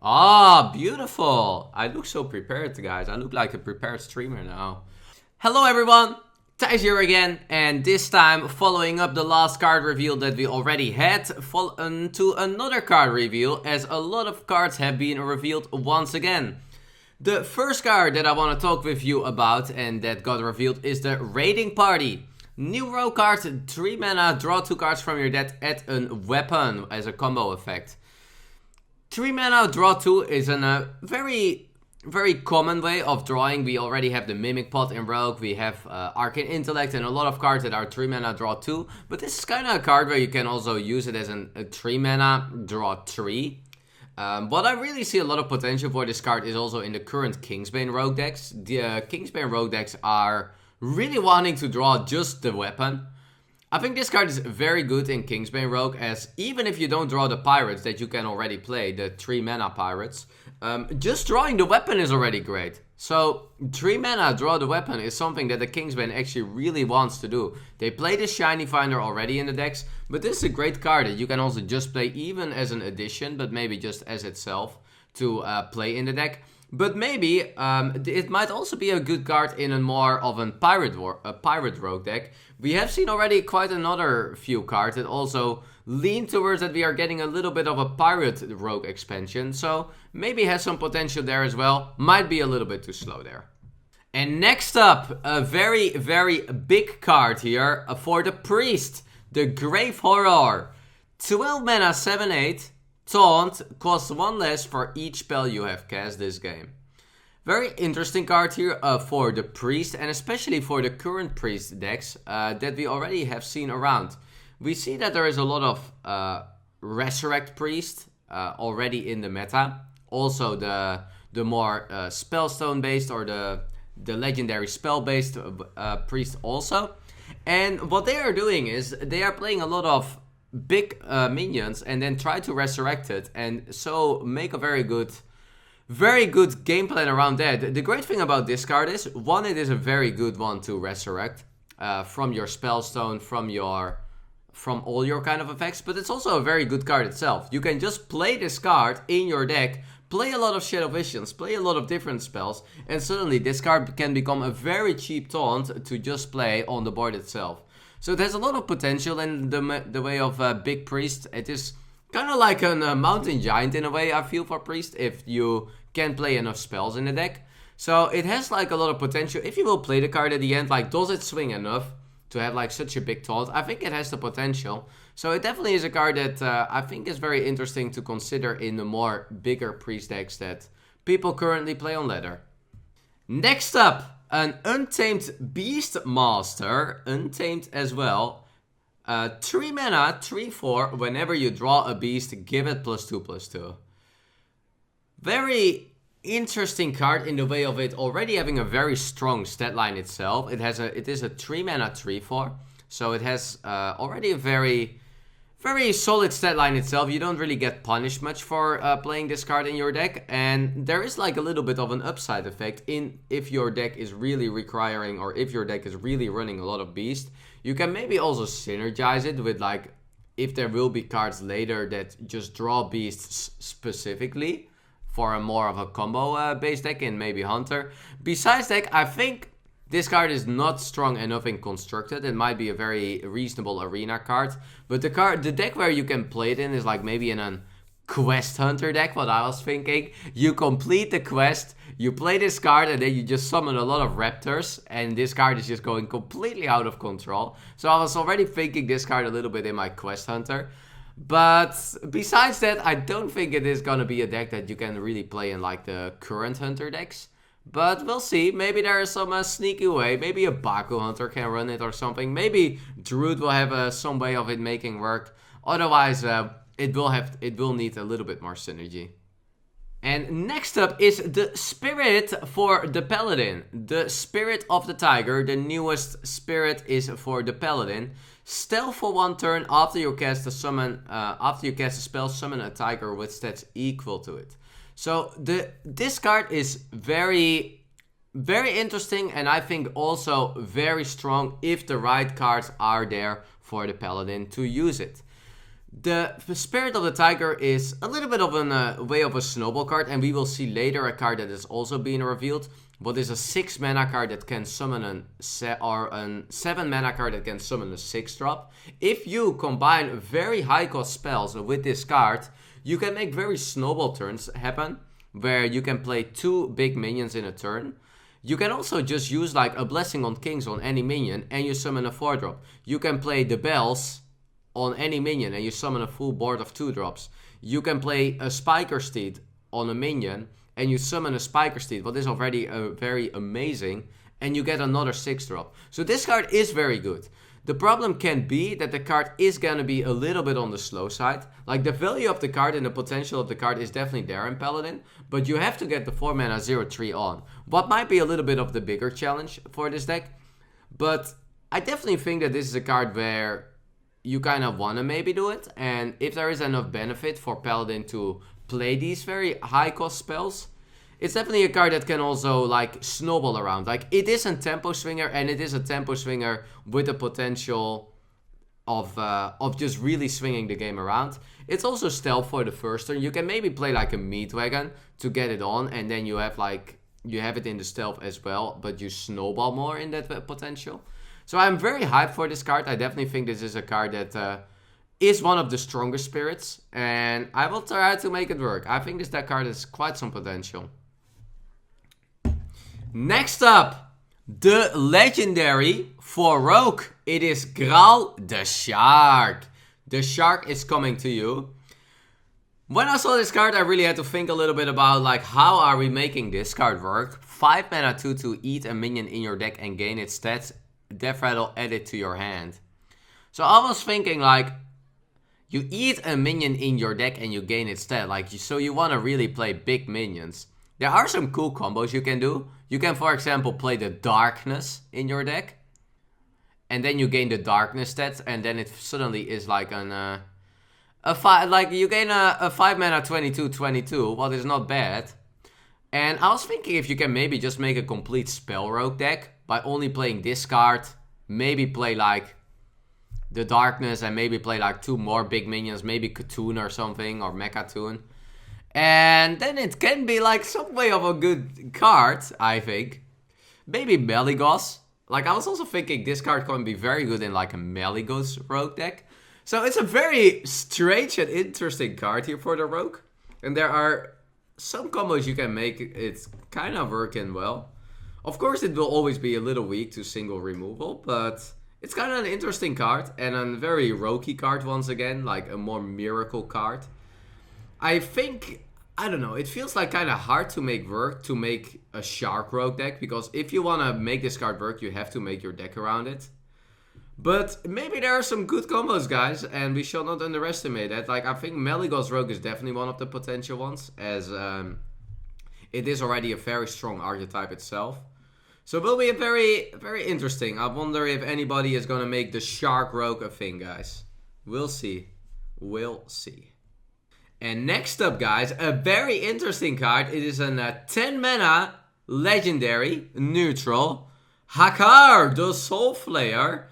Ah, beautiful. I look so prepared, guys. I look like a prepared streamer now. Hello, everyone. Thijs here again, and this time following up the last card reveal that we already had to another card reveal, as a lot of cards have been revealed once again. The first card that I want to talk with you about and that got revealed is the Raiding Party. New row card, 3 mana, draw 2 cards from your deck, add a weapon as a combo effect. 3 mana, draw 2 is a very common way of drawing. We already have the Mimic Pot in Rogue, we have Arcane Intellect and a lot of cards that are 3 mana, draw 2. But this is kind of a card where you can also use it as a 3 mana, draw 3. What I really see a lot of potential for this card is also in the current Kingsbane Rogue decks. The Kingsbane Rogue decks are really wanting to draw just the weapon. I think this card is very good in Kingsbane Rogue, as even if you don't draw the pirates that you can already play, the 3 mana pirates, just drawing the weapon is already great. So 3 mana, draw the weapon is something that the Kingsbane actually really wants to do. They play the Shiny Finder already in the decks, but this is a great card that you can also just play even as an addition, but maybe just as itself to play in the deck. But maybe it might also be a good card in a more of a pirate rogue deck. We have seen already quite another few cards that also lean towards that we are getting a little bit of a pirate rogue expansion. So maybe has some potential there as well. Might be a little bit too slow there. And next up, a very big card here for the Priest. The Grave Horror. 12 mana, 7/8. Taunt costs 1 less for each spell you have cast this game. Very interesting card here for the Priest, and especially for the current Priest decks that we already have seen around. We see that there is a lot of Resurrect Priest already in the meta. Also the more Spellstone based or the legendary spell based Priest also. And what they are doing is they are playing a lot of big minions and then try to resurrect it, and so make a very good game plan around that. The great thing about this card is, one, it is a very good one to resurrect from your Spellstone, from all your kind of effects, but it's also a very good card itself. You can just play this card in your deck, play a lot of Shadow Visions, play a lot of different spells, and suddenly this card can become a very cheap taunt to just play on the board itself. So it has a lot of potential in the way of Big Priest. It is kind of like a Mountain Giant in a way, I feel, for Priest, if you can play enough spells in the deck. So it has like a lot of potential. If you will play the card at the end, like, does it swing enough to have like such a big taunt? I think it has the potential. So it definitely is a card that I think is very interesting to consider in the more bigger Priest decks that people currently play on ladder. Next up, an Untamed Beastmaster, Untamed as well. 3 mana, 3/4. Whenever you draw a beast, give it +2/+2. Very interesting card in the way of it already having a very strong stat line itself. It is a 3 mana, 3/4. So it has already a very solid stat line itself. You don't really get punished much for playing this card in your deck, and there is like a little bit of an upside effect in if your deck is really requiring, or if your deck is really running a lot of beast. You can maybe also synergize it with, like, if there will be cards later that just draw beasts specifically for a more of a combo based deck, in maybe Hunter. Besides that, I think this card is not strong enough in Constructed. It might be a very reasonable arena card. But the deck where you can play it in is like maybe in a Quest Hunter deck, what I was thinking. You complete the quest, you play this card, and then you just summon a lot of Raptors. And this card is just going completely out of control. So I was already thinking this card a little bit in my Quest Hunter. But besides that, I don't think it is going to be a deck that you can really play in like the current Hunter decks. But we'll see. Maybe there is some sneaky way. Maybe a Baku Hunter can run it or something. Maybe Druid will have some way of it making work. Otherwise, it will need a little bit more synergy. And next up is the Spirit for the Paladin. The Spirit of the Tiger. The newest Spirit is for the Paladin. Stealth for 1 turn after you cast a spell. Summon a tiger with stats equal to it. So this card is very interesting, and I think also very strong if the right cards are there for the Paladin to use it. The Spirit of the Tiger is a little bit of a way of a snowball card, and we will see later a card that is also being revealed. What is a 6 mana card that can summon a 7 mana card that can summon a 6-drop. If you combine very high cost spells with this card, you can make very snowball turns happen, where you can play 2 big minions in a turn. You can also just use like a Blessing on Kings on any minion and you summon a 4-drop. You can play the Bells on any minion and you summon a full board of 2-drops. You can play a Spiker Steed on a minion and you summon a Spiker Steed, what is already very amazing, and you get another 6-drop. So this card is very good. The problem can be that the card is gonna be a little bit on the slow side. Like the value of the card and the potential of the card is definitely there in Paladin, but you have to get the 4 mana 0/3 on. What might be a little bit of the bigger challenge for this deck, but I definitely think that this is a card where you kind of want to maybe do it, and if there is enough benefit for Paladin to play these very high cost spells, it's definitely a card that can also like snowball around. Like it is a tempo swinger, and it is a tempo swinger with the potential of just really swinging the game around. It's also stealth for the first turn. You can maybe play like a meat wagon to get it on, and then you have it in the stealth as well, but you snowball more in that potential. So I'm very hyped for this card. I definitely think this is a card that is one of the strongest spirits, and I will try to make it work. I think this deck card has quite some potential. Next up, the legendary for Rogue. It is Gral the Shark. The Shark is coming to you. When I saw this card, I really had to think a little bit about like how are we making this card work. 5 mana 2/2, eat a minion in your deck and gain its stats. Death Rattle, add it to your hand. So I was thinking like, you eat a minion in your deck and you gain its stat. Like, so you want to really play big minions. There are some cool combos you can do. You can, for example, play the Darkness in your deck, and then you gain the Darkness stats, and then it suddenly is like you gain a 5 mana 22/22, what is not bad. And I was thinking if you can maybe just make a complete Spell Rogue deck by only playing this card, maybe play like the Darkness and maybe play like 2 more big minions, maybe Katoon or something, or Mechatoon. And then it can be like some way of a good card, I think. Maybe Malygos. Like I was also thinking this card can be very good in like a Malygos Rogue deck. So it's a very strange and interesting card here for the Rogue. And there are some combos you can make, it's kind of working well. Of course, it will always be a little weak to single removal, but it's kind of an interesting card and a very roguey card once again, like a more miracle card. I think, I don't know, it feels like kind of hard to make work to make a Shark Rogue deck, because if you want to make this card work, you have to make your deck around it. But maybe there are some good combos, guys, and we shall not underestimate that. Like, I think Malygos Rogue is definitely one of the potential ones, as it is already a very strong archetype itself. So it will be a very, very interesting. I wonder if anybody is going to make the Shark Rogue a thing, guys. We'll see. We'll see. And next up, guys, a very interesting card. It is a 10 mana legendary neutral Hakkar the Soulflayer.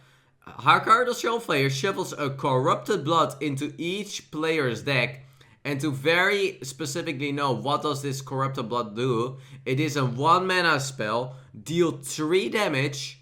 Hakkar the Soulflayer shovels a corrupted blood into each player's deck. And to very specifically know what does this corrupted blood do, it is a 1 mana spell. Deal 3 damage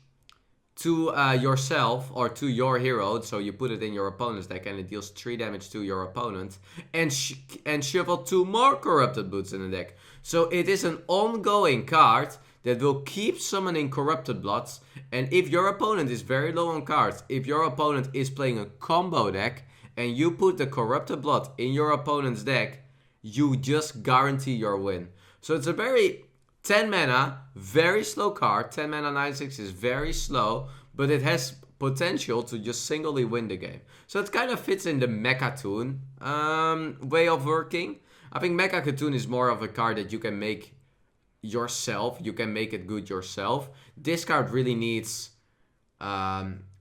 to yourself or to your hero. So you put it in your opponent's deck and it deals 3 damage to your opponent. And shuffle 2 more corrupted bloods in the deck. So it is an ongoing card that will keep summoning corrupted bloods. And if your opponent is very low on cards, if your opponent is playing a combo deck, and you put the corrupted blood in your opponent's deck, you just guarantee your win. So it's a very 10 mana, very slow card. 10 mana 9/6 is very slow, but it has potential to just singly win the game. So it kind of fits in the Mechatoon way of working. I think Mechatoon is more of a card that you can make yourself. You can make it good yourself. This card really needs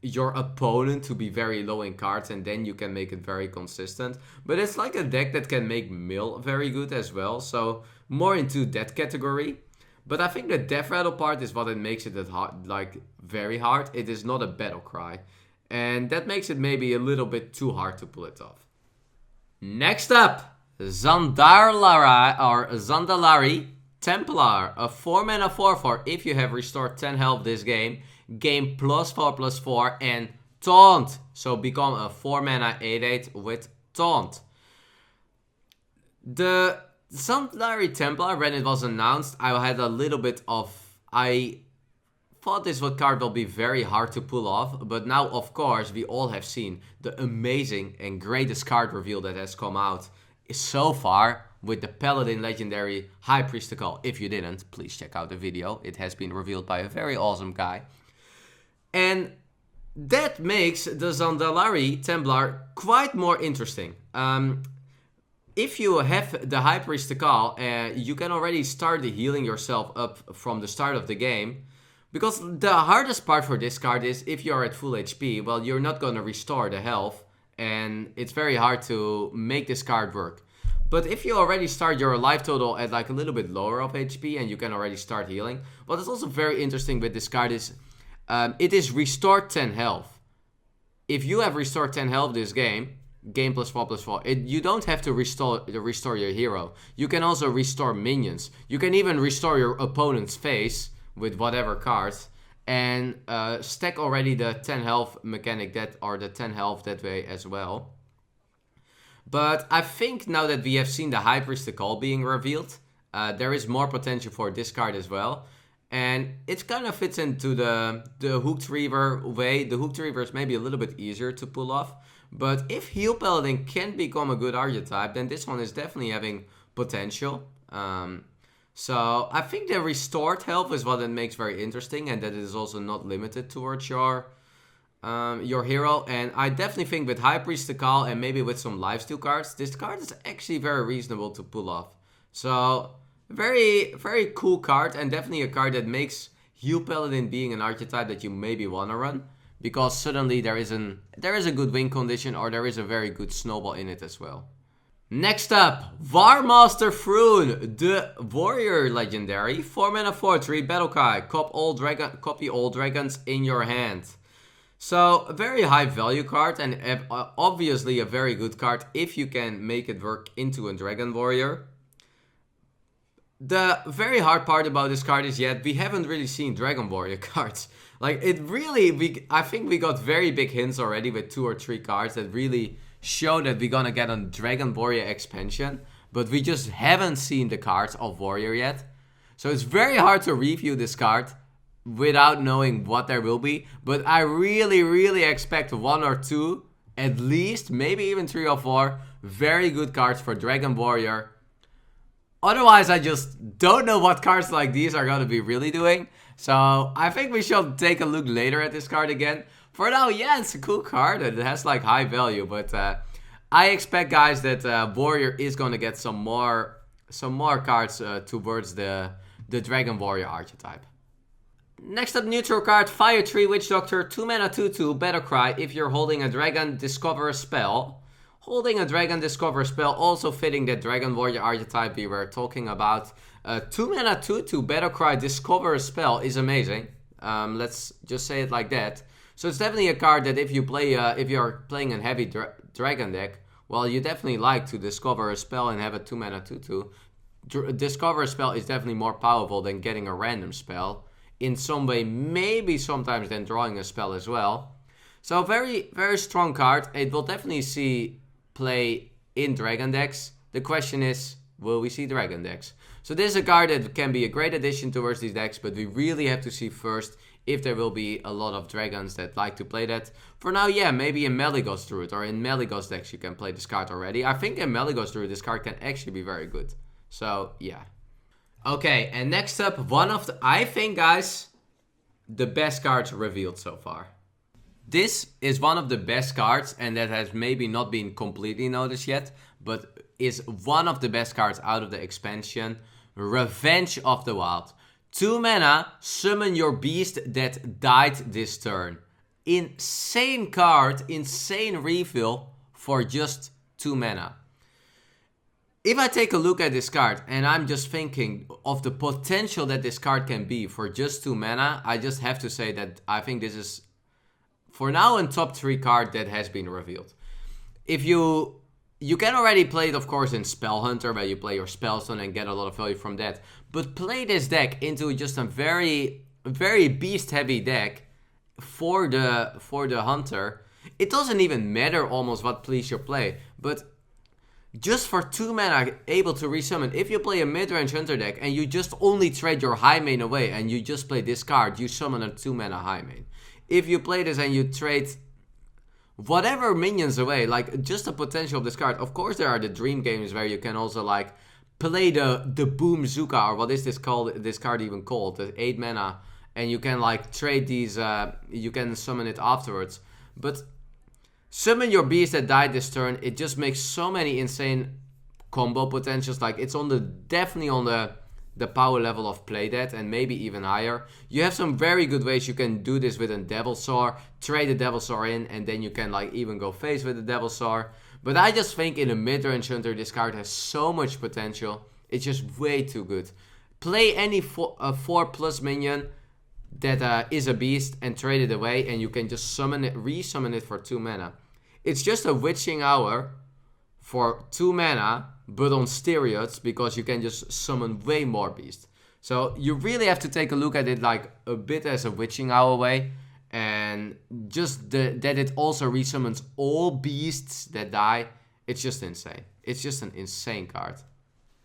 your opponent to be very low in cards, and then you can make it very consistent. But it's like a deck that can make mill very good as well, so more into that category. But I think the Death Rattle part is what it makes it hard, like very hard. It is not a battle cry, and that makes it maybe a little bit too hard to pull it off. Next up, Zandalari Templar, a 4 mana 4/4. If you have restored 10 health this game, gain +4/+4 and taunt. So become a 4 mana 8/8 with taunt. The Zandalari Templar, when it was announced, I had a little bit of... I thought this card will be very hard to pull off, but now, of course, we all have seen the amazing and greatest card reveal that has come out so far with the Paladin legendary High Priest Thekal. If you didn't, please check out the video. It has been revealed by a very awesome guy. And that makes the Zandalari Templar quite more interesting. If you have the High Priest Thekal, you can already start healing yourself up from the start of the game. Because the hardest part for this card is if you're at full HP, well, you're not going to restore the health. And it's very hard to make this card work. But if you already start your life total at like a little bit lower of HP and you can already start healing. What is also very interesting with this card is it is restored 10 health. If you have restored 10 health this game, gain +4/+4. You don't have to restore your hero. You can also restore minions. You can even restore your opponent's face with whatever cards, and stack already the 10 health mechanic or the 10 health that way as well. But I think now that we have seen the High Priest Thekal being revealed, there is more potential for this card as well. And it kind of fits into the Hooked Reaver way. The Hooked Reaver is maybe a little bit easier to pull off. But if Heal Paladin can become a good archetype, then this one is definitely having potential. So I think the restored health is what it makes very interesting, and that it is also not limited towards your hero. And I definitely think with High Priest Thekal and maybe with some lifesteal cards, this card is actually very reasonable to pull off. So very, very cool card, and definitely a card that makes Heal Paladin being an archetype that you maybe want to run, because suddenly there is a good win condition, or there is a very good snowball in it as well. Next up, Warmaster Voone, the warrior legendary, 4 mana 4/3 battle cry, copy all dragons in your hand. So a very high value card, and obviously a very good card if you can make it work into a dragon warrior. The very hard part about this card is yet we haven't really seen dragon warrior cards. Like it really, I think we got very big hints already with 2 or 3 cards that really show that we're gonna get a Dragon Warrior expansion, but we just haven't seen the cards of Warrior yet. So it's very hard to review this card without knowing what there will be, but I really expect 1 or 2, at least, maybe even 3 or 4, very good cards for Dragon Warrior. Otherwise, I just don't know what cards like these are gonna be really doing. So I think we should take a look later at this card again. For now, yeah, it's a cool card. It has like high value, but I expect, guys, that Warrior is gonna get some more cards towards the Dragon Warrior archetype. Next up, neutral card, Firetree Witchdoctor, 2 mana 2/2, Battle Cry. If you're holding a dragon, discover a spell. Holding a dragon, discover a spell, also fitting that Dragon Warrior archetype we were talking about. 2 mana 2/2, Battle Cry, discover a spell is amazing. Let's just say it like that. So it's definitely a card that if you play, if you're playing a heavy dragon deck, well, you definitely like to discover a spell and have a 2 mana 2/2. Discover a spell is definitely more powerful than getting a random spell. In some way, maybe sometimes than drawing a spell as well. So very, very strong card. It will definitely see play in dragon decks. The question is, will we see dragon decks? So this is a card that can be a great addition towards these decks, but we really have to see first if there will be a lot of dragons that like to play that. For now, yeah, maybe in Malygos Druid or in Malygos decks you can play this card already. I think in Malygos Druid this card can actually be very good. So, yeah. Okay, and next up, one of the, I think, guys, the best cards revealed so far. This is one of the best cards, and that has maybe not been completely noticed yet, but is one of the best cards out of the expansion. Revenge of the Wild. 2 mana, summon your beast that died this turn. Insane card, insane refill for just 2 mana. If I take a look at this card and I'm just thinking of the potential that this card can be for just 2 mana, I just have to say that I think this is, for now, a top 3 card that has been revealed. If you You can already play it, of course, in Spell Hunter, where you play your Spellstone and get a lot of value from that. But play this deck into just a very, very beast-heavy deck for the Hunter. It doesn't even matter almost what please you play, but just for 2 mana able to resummon. If you play a mid-range Hunter deck and you just only trade your high main away and you just play this card, you summon a 2 mana high main. If you play this and you trade whatever minions away, like just the potential of this card. Of course there are the dream games where you can also like play the Boom Zuka, or what is this called? This card even called? The 8 mana, and you can like trade these, you can summon it afterwards. But summon your beast that died this turn, it just makes so many insane combo potentials. Like it's on the definitely on the power level of play that, and maybe even higher. You have some very good ways you can do this with a Devilsaur, trade the Devilsaur in, and then you can like even go face with the Devilsaur. But I just think in a mid-range Hunter, this card has so much potential. It's just way too good. Play any 4+ minion that is a beast and trade it away, and you can just summon it, resummon it for 2 mana. It's just a Witching Hour for 2 mana, but on steroids, because you can just summon way more beasts. So you really have to take a look at it like a bit as a Witching Hour way, and just that it also resummons all beasts that die. It's just insane. It's just an insane card.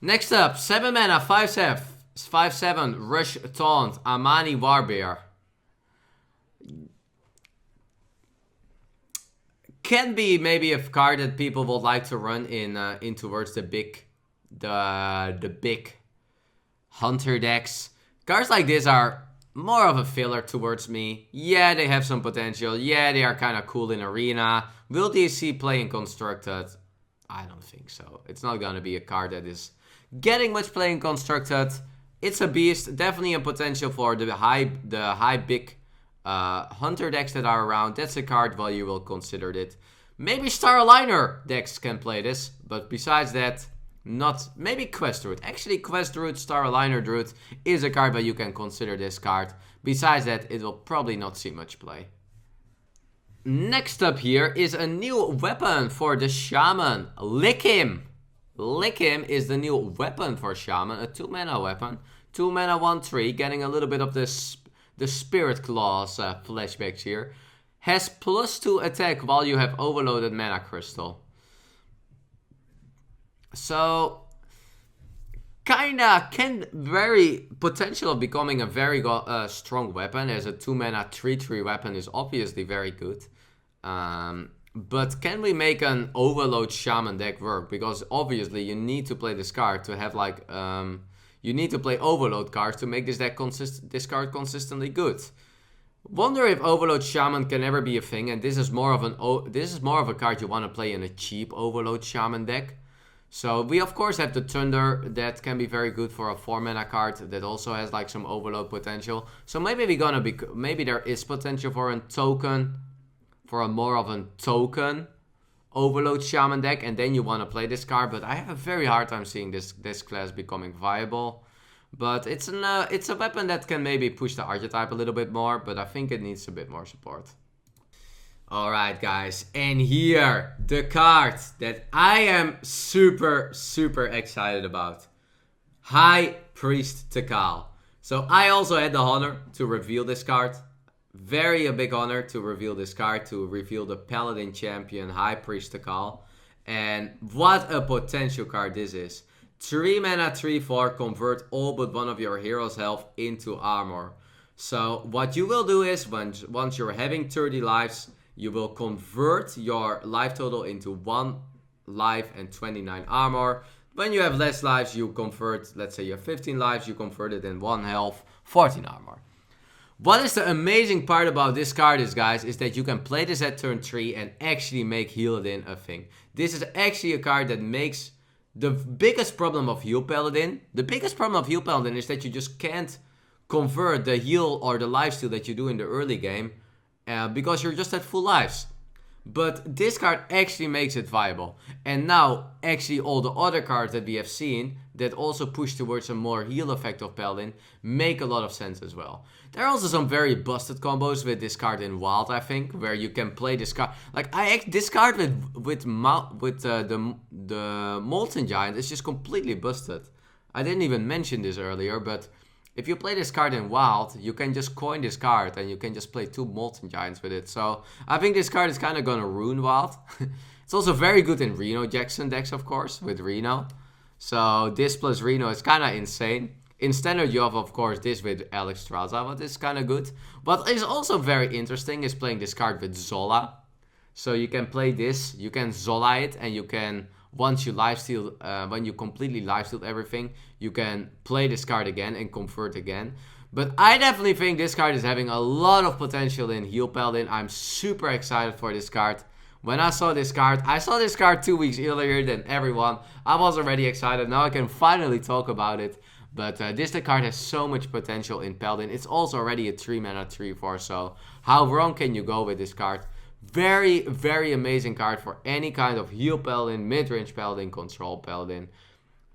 Next up, 7 mana, 5/7 Rush Taunt, Amani War Bear. Can be maybe a card that people would like to run in towards the big Hunter decks. Cards like this are more of a filler towards me. Yeah, they have some potential. Yeah, they are kind of cool in Arena. Will DC play in Constructed? I don't think so. It's not gonna be a card that is getting much play in Constructed. It's a beast, definitely a potential for the high big Hunter decks that are around. That's a card value will consider it. Maybe Star Aligner decks can play this, but besides that, not. Maybe Quest Route. Actually, Quest Route, Star Aligner Druid is a card that you can consider this card. Besides that, it will probably not see much play. Next up here is a new weapon for the Shaman, Likkim. Likkim is the new weapon for Shaman, a 2 mana weapon. 2 mana, 1/3, getting a little bit of this. The Spirit Claws flashbacks here. Has +2 attack while you have overloaded Mana Crystal. So, kinda can very potential of becoming a very strong weapon, as a 2 mana 3/3 weapon is obviously very good. But can we make an Overload Shaman deck work? Because obviously you need to play this card to have like you need to play Overload cards to make this card consistently good. Wonder if Overload Shaman can ever be a thing, and this is more of a card you want to play in a cheap Overload Shaman deck. So we of course have the Thunder that can be very good for a 4 mana card that also has like some Overload potential. So maybe maybe there is potential for a token, for a more of a token Overload Shaman deck, and then you want to play this card. But I have a very hard time seeing this class becoming viable. But it's a weapon that can maybe push the archetype a little bit more, but I think it needs a bit more support. Alright guys, and here, the card that I am super, super excited about. High Priest Thekal. So I also had the honor to reveal this card. Very a big honor to reveal this card, to reveal the Paladin champion High Priest Thekal. And what a potential card this is. 3 mana, 3/4, convert all but one of your hero's health into armor. So what you will do is, once you're having 30 lives, you will convert your life total into 1 life and 29 armor. When you have less lives, you convert, let's say you have 15 lives, you convert it in 1 health, 14 armor. What is the amazing part about this card is, guys, is that you can play this at turn 3 and actually make Heal It In a thing. This is actually a card that makes the biggest problem of Heal Paladin. The biggest problem of Heal Paladin is that you just can't convert the heal or the lifesteal that you do in the early game because you're just at full lives. But this card actually makes it viable. And now, actually all the other cards that we have seen that also push towards a more heal effect of Paladin make a lot of sense as well. There are also some very busted combos with this card in Wild, I think, where you can play this card. Like, this card with the Molten Giant is just completely busted. I didn't even mention this earlier, but if you play this card in Wild, you can just coin this card and you can just play 2 Molten Giants with it. So I think this card is kind of gonna ruin Wild. It's also very good in Reno Jackson decks, of course, with Reno. So this plus Reno is kind of insane. In Standard, you have, of course, this with Alex Straza, but it's kind of good. What is also very interesting is playing this card with Zola. So you can play this, you can Zola it, and you can, once you lifesteal, when you completely lifesteal everything, you can play this card again and convert again. But I definitely think this card is having a lot of potential in Heal Paladin. I'm super excited for this card. When I saw this card 2 weeks earlier than everyone. I was already excited. Now I can finally talk about it. But this card has so much potential in Paladin. It's also already a 3 mana 3/4. So how wrong can you go with this card? Very, very amazing card for any kind of heal Paladin, mid-range Paladin, control Paladin.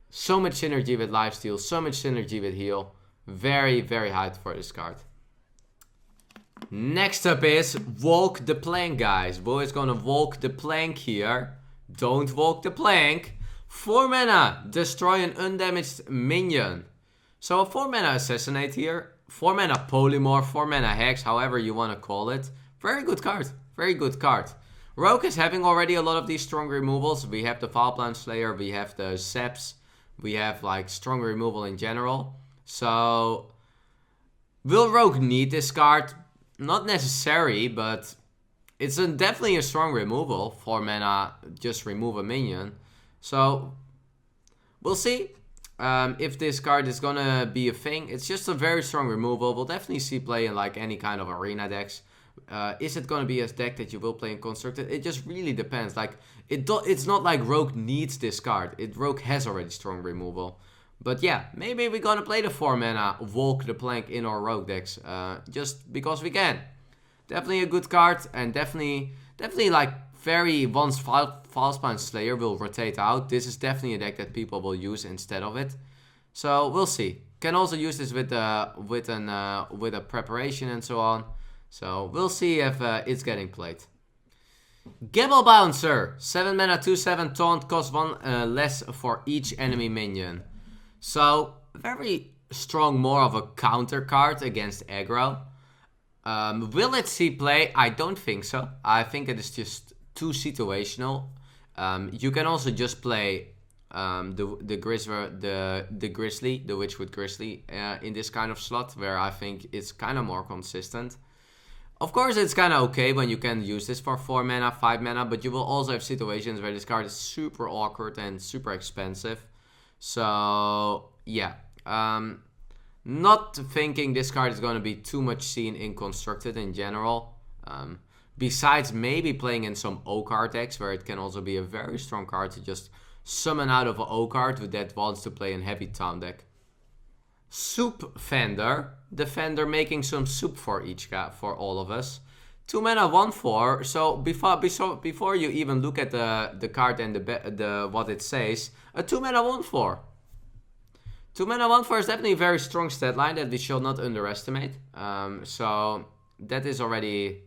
So much synergy with lifesteal, so much synergy with heal. Very, very hyped for this card. Next up is Walk the Plank, guys. Bo is gonna walk the plank here. Don't walk the plank. 4 mana, destroy an undamaged minion. So a 4 mana Assassinate here. 4 mana Polymorph, 4 mana Hex, however you want to call it. Very good card. Very good card. Rogue is having already a lot of these strong removals. We have the Firetree Slayer, we have the Seps, we have like strong removal in general. So will Rogue need this card? Not necessary, but it's definitely a strong removal. 4 mana, just remove a minion. So we'll see if this card is gonna be a thing. It's just a very strong removal. We'll definitely see play in like any kind of arena decks. Is it gonna be a deck that you will play in Constructed? It just really depends. Like it's not like Rogue needs this card. Rogue has already strong removal. But yeah, maybe we're gonna play the 4 mana Walk the Plank in our Rogue decks, just because we can. Definitely a good card, and definitely like very once Falspine Slayer will rotate out. This is definitely a deck that people will use instead of it. So we'll see. Can also use this with a preparation and so on. So we'll see if it's getting played. Rabble Bouncer, 7 mana 2/7 taunt, cost 1 less for each enemy minion. So very strong, more of a counter card against aggro. Will it see play? I don't think so. I think it is just too situational. You can also just play the Grizzly, the Witchwood Grizzly in this kind of slot, where I think it's kind of more consistent. Of course, it's kind of okay when you can use this for 4 mana, 5 mana, but you will also have situations where this card is super awkward and super expensive. So, yeah. Not thinking this card is going to be too much seen in Constructed in general. Besides maybe playing in some O-card decks, where it can also be a very strong card to just summon out of an O-card that wants to play in heavy town deck. Soup Fender. Defender making some soup for all of us. 2 mana 1/4. So before you even look at the card and the what it says, a 2 mana 1/4. 2 mana 1/4 is definitely a very strong stat line that we should not underestimate. So that is already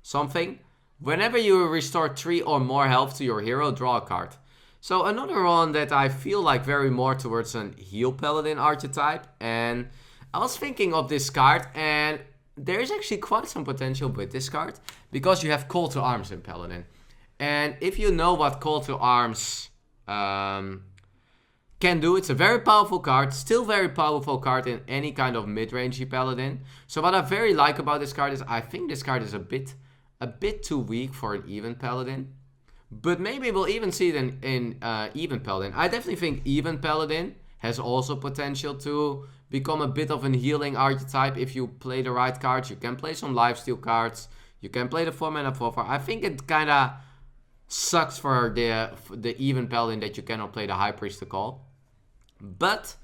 something. Whenever you restore 3 or more health to your hero, draw a card. So another one that I feel like very more towards an heal Paladin archetype. And I was thinking of this card, and there is actually quite some potential with this card, because you have Call to Arms in Paladin. And if you know what Call to Arms can do, it's a very powerful card, still very powerful card in any kind of mid-rangey Paladin. So what I very like about this card is I think this card is a bit too weak for an even Paladin. But maybe we'll even see it in even Paladin. I definitely think even Paladin has also potential to become a bit of a healing archetype if you play the right cards. You can play some lifesteal cards. You can play the 4 mana 4/4. I think it kind of sucks for the even Paladin that you cannot play the High Priest Thekal. But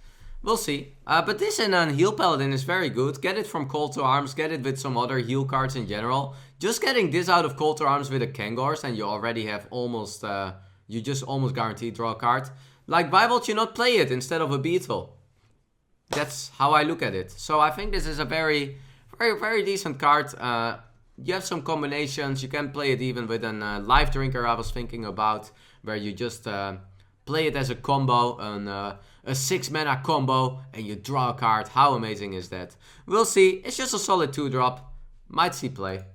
we'll see. But this in a heal Paladin is very good. Get it from Call to Arms. Get it with some other heal cards in general. Just getting this out of Cold Arms with a Kangors and you already have almost, you just almost guaranteed draw a card. Like, why would you not play it instead of a Beetle? That's how I look at it. So I think this is a very, very decent card. You have some combinations. You can play it even with a Life Drinker I was thinking about, where you just play it as a combo, a 6-mana combo, and you draw a card. How amazing is that? We'll see. It's just a solid 2-drop. Might see play.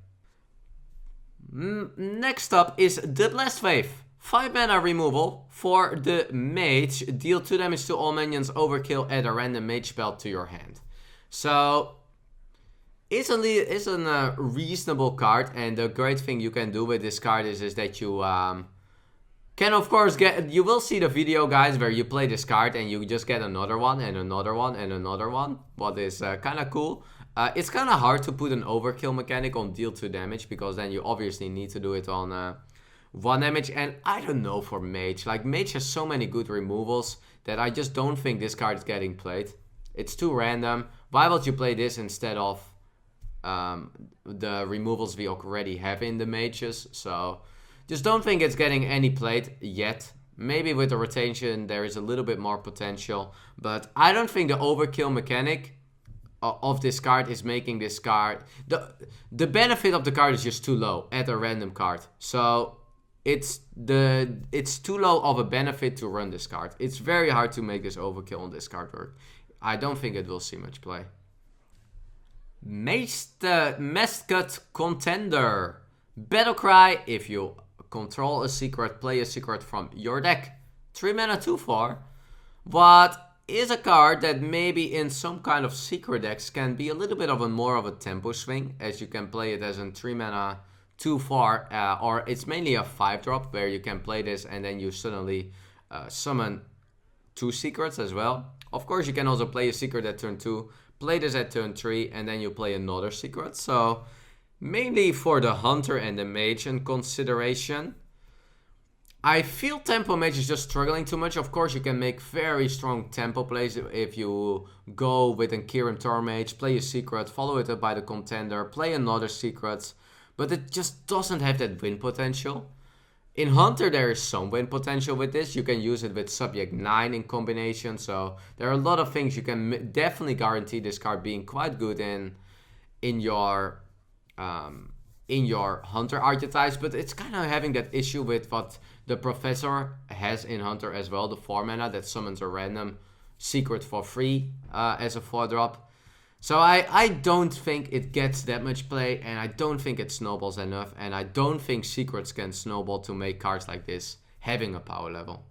Next up is the Blessed Wave. 5 mana removal for the Mage. Deal 2 damage to all minions, overkill, add a random mage spell to your hand. So, it's a reasonable card, and the great thing you can do with this card is that you can of course get, you will see the video guys where you play this card and you just get another one and another one and another one. What is kind of cool. It's kind of hard to put an overkill mechanic on deal 2 damage, because then you obviously need to do it on 1 damage, and I don't know for Mage. Like, Mage has so many good removals that I just don't think this card is getting played. It's too random. Why would you play this instead of the removals we already have in the Mages? So, just don't think it's getting any played yet. Maybe with the rotation there is a little bit more potential, but I don't think the overkill mechanic of this card is making this card... The benefit of the card is just too low at a random card. So... It's too low of a benefit to run this card. It's very hard to make this overkill on this card work. I don't think it will see much play. Mascot Contender. Battlecry. If you control a secret, play a secret from your deck. 3 mana 2/4. What is a card that maybe in some kind of secret decks can be a little bit of more of a tempo swing, as you can play it as a 3 mana 2/4, or it's mainly a 5-drop where you can play this and then you suddenly summon 2 secrets as well. Of course, you can also play a secret at turn 2, play this at turn 3, and then you play another secret. So, mainly for the Hunter and the Mage in consideration. I feel Tempo Mage is just struggling too much. Of course, you can make very strong tempo plays if you go with a Kirim Tor Mage, play a secret, follow it up by the Contender, play another secret. But it just doesn't have that win potential. In Hunter, there is some win potential with this. You can use it with Subject 9 in combination. So there are a lot of things you can definitely guarantee this card being quite good in your Hunter archetypes. But it's kind of having that issue with what the Professor has in Hunter as well. The 4 mana that summons a random secret for free as a 4-drop. So I don't think it gets that much play, and I don't think it snowballs enough, and I don't think secrets can snowball to make cards like this having a power level.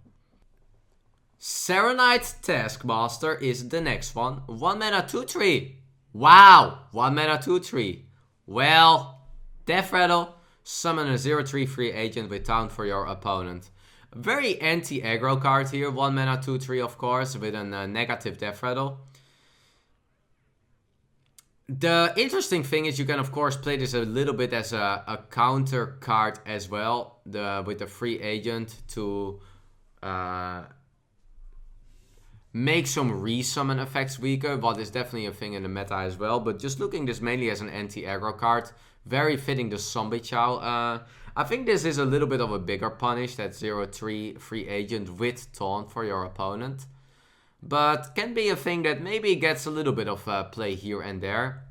Saronite Taskmaster is the next one. 1 mana 2/3. Wow! 1 mana 2/3. Well, Death Rattle. Summon a 0/3 free agent with Taunt for your opponent. Very anti-aggro card here. 1 mana 2/3 of course, with a negative Death Rattle. The interesting thing is you can of course play this a little bit as a counter card as well, with the free agent to make some resummon effects weaker, what is definitely a thing in the meta as well. But just looking this mainly as an anti-aggro card, very fitting the Zombie Chow. I think this is a little bit of a bigger punish, that 0/3 free agent with Taunt for your opponent. But can be a thing that maybe gets a little bit of play here and there.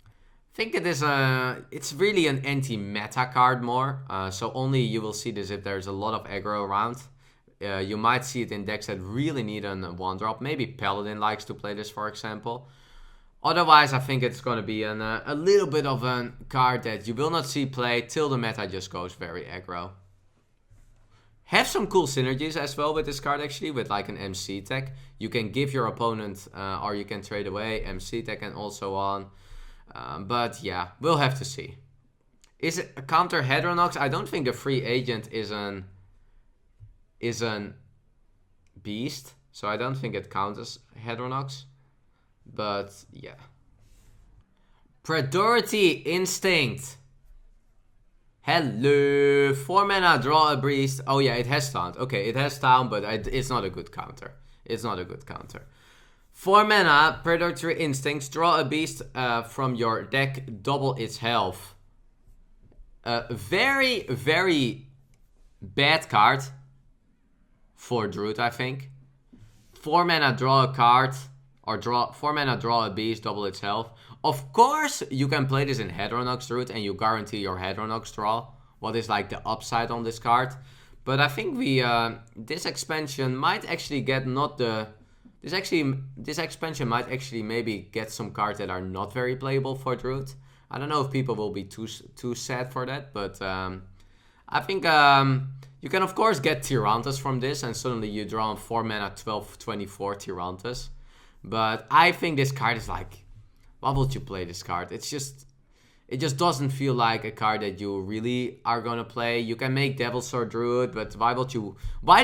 I think it is it's really an anti-meta card more. So only you will see this if there's a lot of aggro around. You might see it in decks that really need a 1-drop. Maybe Paladin likes to play this, for example. Otherwise, I think it's going to be a little bit of a card that you will not see play till the meta just goes very aggro. Have some cool synergies as well with this card actually, with like an MC tech. You can give your opponent, or you can trade away MC tech and also on. But yeah, we'll have to see. Is it a counter Hedronox? I don't think the free agent is an beast, so I don't think it counts as Hedronox. But yeah. Predatory Instinct. Hello, 4 mana, draw a beast. Oh yeah, it has Taunt. Okay, it has Taunt, but it's not a good counter. It's not a good counter. 4 mana, Predatory Instincts, draw a beast from your deck, double its health. Very, very bad card for Druid, I think. 4 mana, draw a card, or 4 mana, draw a beast, double its health. Of course, you can play this in Heteronox Druid and you guarantee your Heteronox draw. What is like the upside on this card? But I think this expansion might actually get not the... This expansion might actually maybe get some cards that are not very playable for Druid. I don't know if people will be too sad for that, but I think you can of course get Tyrantus from this, and suddenly you draw on 4 mana 12/24 Tyrantus. But I think this card is like, why would you play this card? It just doesn't feel like a card that you really are gonna play. You can make Devil Sword Druid, but why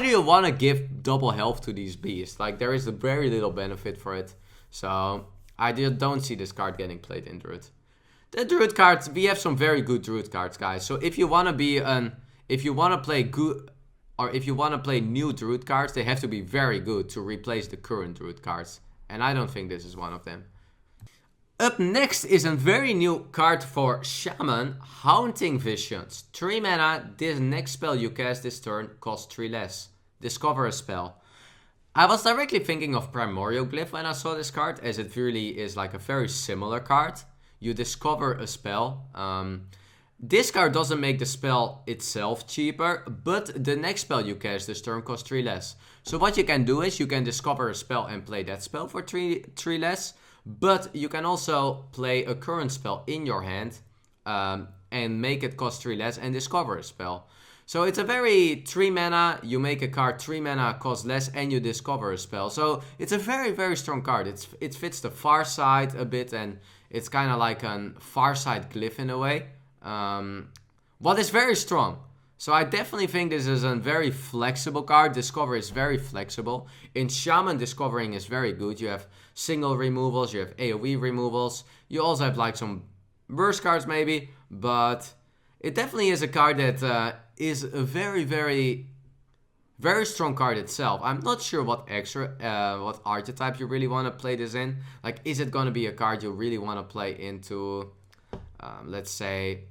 do you want to give double health to these beasts? Like, there is a very little benefit for it. So I just don't see this card getting played in Druid. The Druid cards, we have some very good Druid cards, guys. So if you want to play good, or if you want to play new Druid cards, they have to be very good to replace the current Druid cards. And I don't think this is one of them. Up next is a very new card for Shaman, Haunting Visions. 3 mana, this next spell you cast this turn costs 3 less. Discover a spell. I was directly thinking of Primordial Glyph when I saw this card, as it really is like a very similar card. You discover a spell. This card doesn't make the spell itself cheaper, but the next spell you cast this turn costs 3 less. So what you can do is you can discover a spell and play that spell for 3 less. But you can also play a current spell in your hand and make it cost 3 less and discover a spell. So it's a very 3 mana, you make a card 3 mana, cost less, and you discover a spell. So it's a very, very strong card. It fits the far side a bit, and it's kind of like a far side glyph in a way. What is very strong. So I definitely think this is a very flexible card. Discover is very flexible. In Shaman, discovering is very good. You have single removals, you have AoE removals. You also have like some burst cards maybe. But it definitely is a card that is a very, very, very strong card itself. I'm not sure what what archetype you really want to play this in. Like, is it going to be a card you really want to play into, let's say,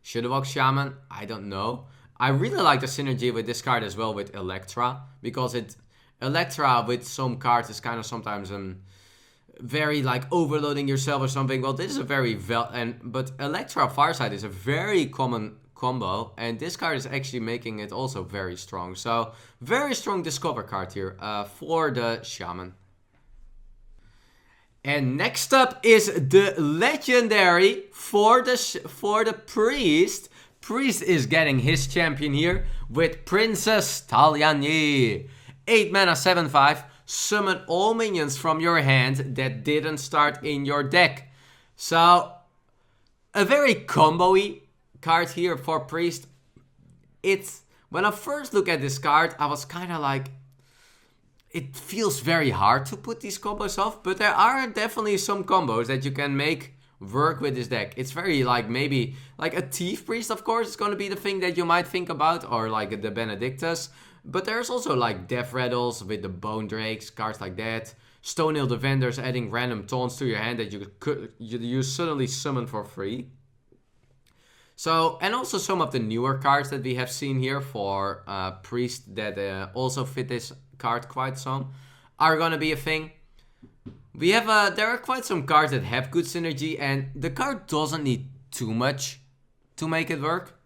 Shadowwalk Shaman? I don't know. I really like the synergy with this card as well with Electra, because Electra with some cards is kind of sometimes very like overloading yourself or something. Well, this is a very but Electra Farsight is a very common combo, and this card is actually making it also very strong. So very strong discover card here for the Shaman. And next up is the legendary for the Priest. Priest is getting his champion here with Princess Talanji. 8 mana 7/5. Summon all minions from your hand that didn't start in your deck. So a very combo-y card here for Priest. When I first look at this card, I was kind of like, it feels very hard to put these combos off, but there are definitely some combos that you can make work with this deck. It's very like, maybe like a Thief Priest, of course, is going to be the thing that you might think about, or like the Benedictus. But there's also like Death Rattles with the Bone Drakes, cards like that. Stonehill Defenders adding random taunts to your hand that you suddenly summon for free. So, and also some of the newer cards that we have seen here for Priest that also fit this card quite some are gonna be a thing. We have there are quite some cards that have good synergy, and the card doesn't need too much to make it work.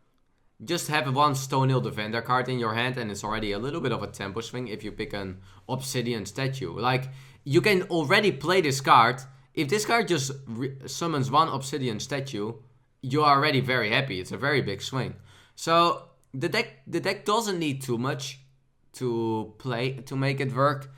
Just have one Stonehill Defender card in your hand and it's already a little bit of a tempo swing if you pick an Obsidian statue. Like, you can already play this card. If this card just summons one Obsidian statue, you are already very happy. It's a very big swing. So the deck doesn't need too much to play to make it work.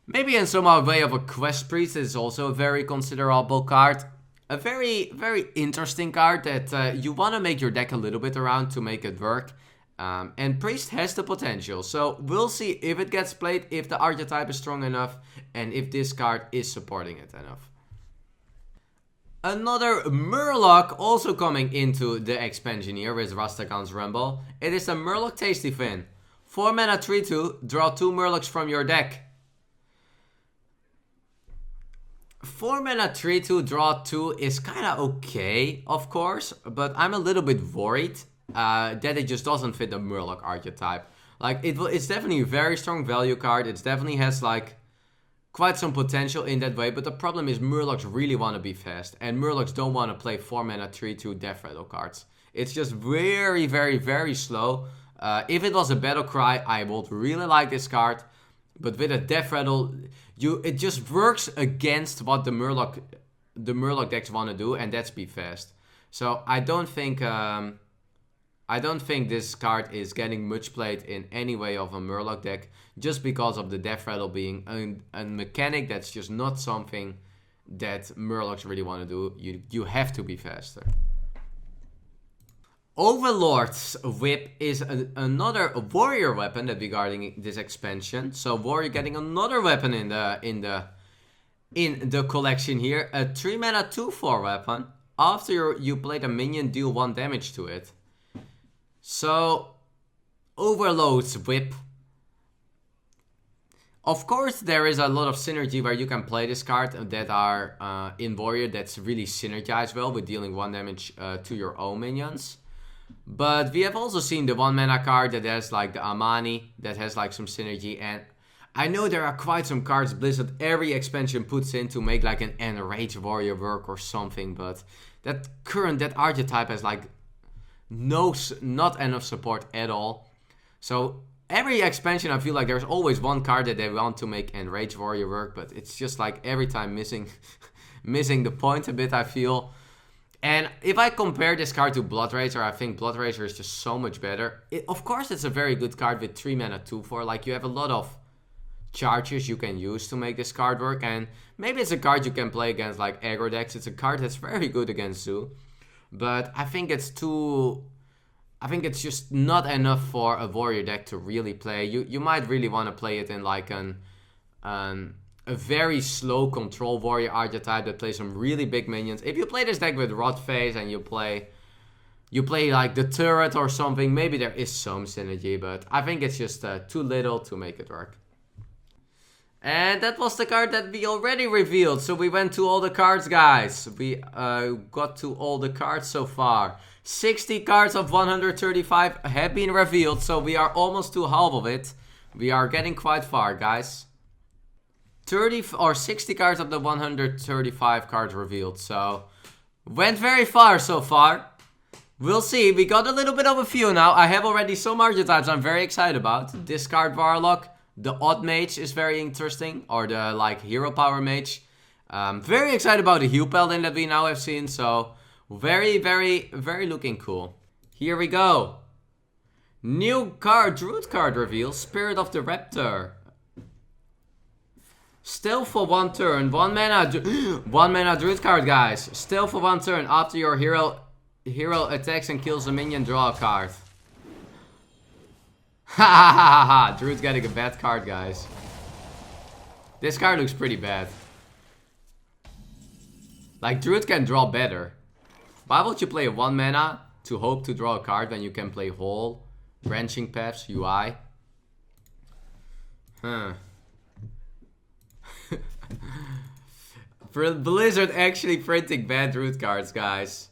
Maybe in some way of a Quest Priest is also a very considerable card. A very, very interesting card that you want to make your deck a little bit around to make it work. And Priest has the potential. So we'll see if it gets played, if the archetype is strong enough, and if this card is supporting it enough. Another Murloc also coming into the expansion here with Rastakhan's Rumble. It is the Murloc Tastyfin. 4 mana 3/2, draw 2 Murlocs from your deck. 4 mana 3/2 draw 2 is kind of okay, of course, but I'm a little bit worried that it just doesn't fit the Murloc archetype. Like, it's definitely a very strong value card. It definitely has, like, quite some potential in that way, but the problem is Murlocs really want to be fast, and Murlocs don't want to play 4 mana 3/2 Death Rattle cards. It's just very, very, very slow. If it was a Battle Cry, I would really like this card, but with a Death Rattle, it just works against what the Murloc decks want to do, and that's be fast. So I don't think this card is getting much played in any way of a Murloc deck, just because of the Death Rattle being a mechanic that's just not something that Murlocs really want to do. You have to be faster. Overlord's Whip is another warrior weapon that we're guarding this expansion. So warrior getting another weapon in the collection here. A 3 mana 2/4 weapon. After you played a minion, deal 1 damage to it. So Overlord's Whip. Of course, there is a lot of synergy where you can play this card that are in warrior that's really synergized well with dealing 1 damage to your own minions. But we have also seen the 1 mana card that has like the Amani, that has like some synergy. And I know there are quite some cards Blizzard every expansion puts in to make like an Enraged Warrior work or something. But that archetype has like not enough support at all. So every expansion I feel like there's always one card that they want to make Enraged Warrior work. But it's just like every time missing the point a bit, I feel. And if I compare this card to Blood Racer, I think Blood Racer is just so much better. Of course, it's a very good card with 3 mana 2/4. Like, you have a lot of charges you can use to make this card work. And maybe it's a card you can play against, like, aggro decks. It's a card that's very good against Zoo. But I think it's just not enough for a warrior deck to really play. You might really want to play it in, like, a very slow control warrior archetype that plays some really big minions. If you play this deck with Rotface and you play like the turret or something, maybe there is some synergy, but I think it's just too little to make it work. And that was the card that we already revealed. So we went to all the cards, guys. We got to all the cards so far. 60 cards of 135 have been revealed, so we are almost to half of it. We are getting quite far, guys. 60 cards of the 135 cards revealed, so went very far so far. We'll see. We got a little bit of a few now. I have already some archetypes I'm very excited about. Discard Warlock, the Odd Mage is very interesting, or the like Hero Power Mage. Very excited about the Heal Paladin that we now have seen, so very, very, very looking cool. Here we go. New card, Druid card reveal, Spirit of the Raptor. Still for 1 turn, 1 mana Druid card, guys. Still for 1 turn, after your hero attacks and kills a minion, draw a card. Ha ha ha ha! Druid's getting a bad card, guys. This card looks pretty bad. Like, Druid can draw better. Why would you play a 1 mana to hope to draw a card when you can play Hole, Branching Paths, UI? Huh. Blizzard actually printing bad Druid cards, guys.